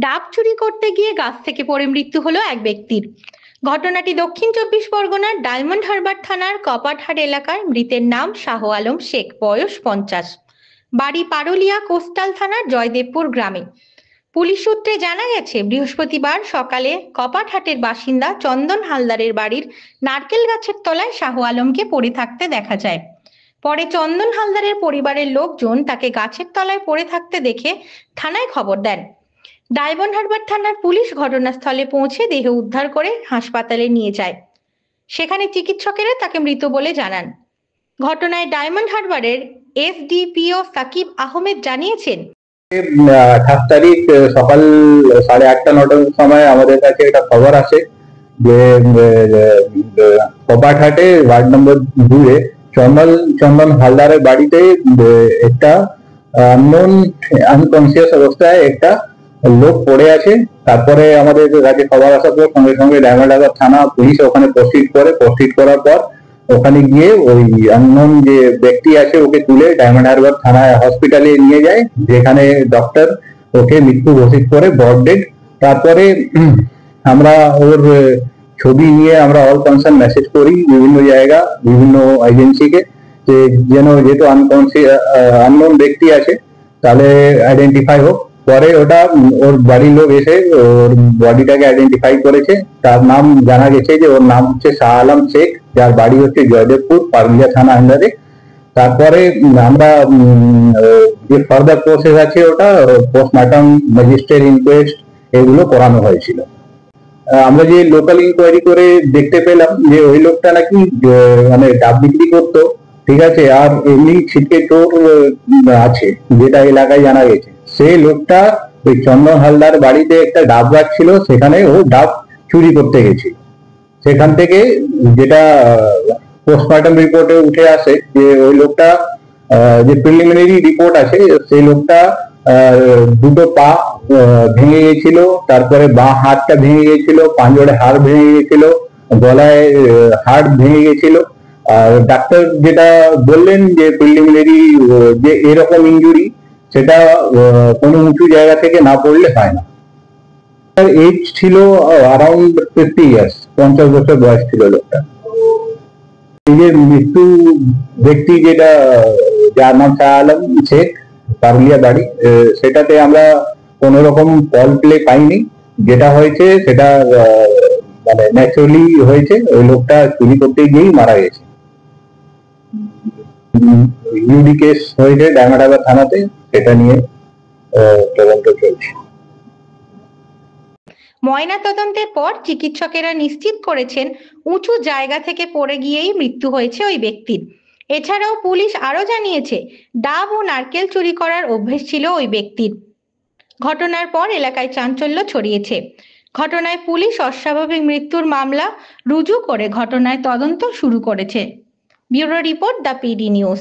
ডাব চুরি করতে গিয়ে গাছ থেকে পড়ে মৃত্যু হলো এক ব্যক্তির। ঘটনাটি দক্ষিণ চব্বিশ পরগনার ডায়মন্ড হারবার থানার কপাটহাট এলাকার। মৃতের নাম শাহ আলম শেখ, বয়স 50, বাড়ি পারুলিয়া কোস্টাল থানার জয়দেবপুর গ্রামে। পুলিশ সূত্রে জানা গেছে, বৃহস্পতিবার সকালে কপাটহাটের বাসিন্দা চন্দন হালদারের বাড়ির নারকেল গাছের তলায় শাহ আলমকে পড়ে থাকতে দেখা যায়। পরে চন্দন হালদারের পরিবারের লোকজন তাকে গাছের তলায় পড়ে থাকতে দেখে থানায় খবর দেন। ডায়মন্ড হারবার থানার পুলিশ ঘটনাস্থলে পৌঁছে দেহ উদ্ধার করে হাসপাতালে নিয়ে যায়। সেখানে চিকিৎসকেরা তাকে মৃত বলে জানান। ঘটনায় ডায়মন্ড হারবারের এসডিপিও সাকিব আহমেদ জানিয়েছেন, 28 তারিখ সকাল 8:30-9টার সময় আমাদের কাছে একটা খবর আসে যে কপাটহাটে ওয়ার্ড নম্বর 2-এ চন্দন হালদারের বাড়িতে একটা আননোন আনকনসিয়াস অবস্থায় একটা লোক পড়ে আছে। তারপরে আমাদের কাছে খবর আসার পর সঙ্গে সঙ্গে ডায়মন্ড হারবার থানা পুলিশ ওখানে প্রস্টিট করার পর ওখানে গিয়ে ওই আননোন যে ব্যক্তি আছে ওকে তুলে ডায়মন্ড হারবার থানায় হসপিটালে নিয়ে যায়, যেখানে ডক্টর ওকে মৃত্যু ঘোষিত করে ব্রড ডেড। তারপরে আমরা ওর ছবি নিয়ে আমরা অল কনসার্ন মেসেজ করি বিভিন্ন জায়গা, বিভিন্ন এজেন্সিকে, যে যেন যেহেতু আননোন ব্যক্তি আছে তাহলে আইডেন্টিফাই হোক। পরে ওটা ওর বাড়ির লোক এসে ওর বডিটাকে আইডেন্টিফাই করেছে। তার নাম জানা গেছে যে ওর নাম হচ্ছে শাহ আলম শেখ, যার বাড়ি হচ্ছে জয়দেবপুর পারুলিয়া থানা আন্ডারে। তারপরে আমরা যে ফার্দার প্রসেস আছে ওটা পোস্টমর্টম, ম্যাজিস্ট্রেট ইনকোয়েস্ট এগুলো করানো হয়েছিল। আমরা যে লোকাল ইনকোয়ারি করে দেখতে পেলাম যে ওই লোকটা নাকি মানে ডাব বিক্রি করতো, ঠিক আছে, আর এমনি ছিটকে চোর আছে যেটা এলাকায় জানা গেছে। সেই লোকটা ওই চন্দন হালদার বাড়িতে একটা ডাব গাছ ছিল, সেখানে ও ডাব চুরি করতে গেছে। সেখান থেকে যেটা পোস্টমর্টম রিপোর্টে উঠে আসে যে ওই লোকটা যে প্রিলিমিনারি রিপোর্ট আছে, সেই লোকটা দুটো পা ভেঙে গেছিল, তারপরে বাঁ হাতটা ভেঙে গেছিল, পাঁজরে হাড় ভেঙে গেছিল, গলায় হাড় ভেঙে গেছিল। আর ডাক্তার যেটা বললেন যে প্রিলিমিনারি যে এরকম ইনজুরি সেটা কোনো উঁচু জায়গা থেকে না পড়লে হয় না। তার এজ ছিল অ্যারাউন্ড 50 ইয়ার্স, 50 বছর বয়স ছিল লোকটা। এই যে মৃত্যু ব্যক্তি যেটা, যার নাম শাহ আলম শেখ, পারুলিয়া বাড়ি, সেটাতে আমরা কোন রকম ফল প্লে পাইনি। যেটা হয়েছে সেটা মানে ন্যাচারালি হয়েছে, ওই লোকটা চুরি করতে গিয়েই মারা গেছে। ইউডি কেস হয়েছে ডায়মন্ড হারবার থানাতে, সেটা নিয়ে তদন্ত চলছে। ময়নাতদন্তের পর চিকিৎসকেরা নিশ্চিত করেছেন উঁচু জায়গা থেকে পড়ে গিয়েই মৃত্যু হয়েছে ওই ব্যক্তির। এছাড়াও পুলিশ আরো জানিয়েছে, ডাব ও নারকেল চুরি করার অভ্যেস ছিল ওই ব্যক্তির। ঘটনার পর এলাকায় চাঞ্চল্য ছড়িয়েছে। ঘটনায় পুলিশ অস্বাভাবিক মৃত্যুর মামলা রুজু করে ঘটনায় তদন্ত শুরু করেছে। Bureau report, the PD news.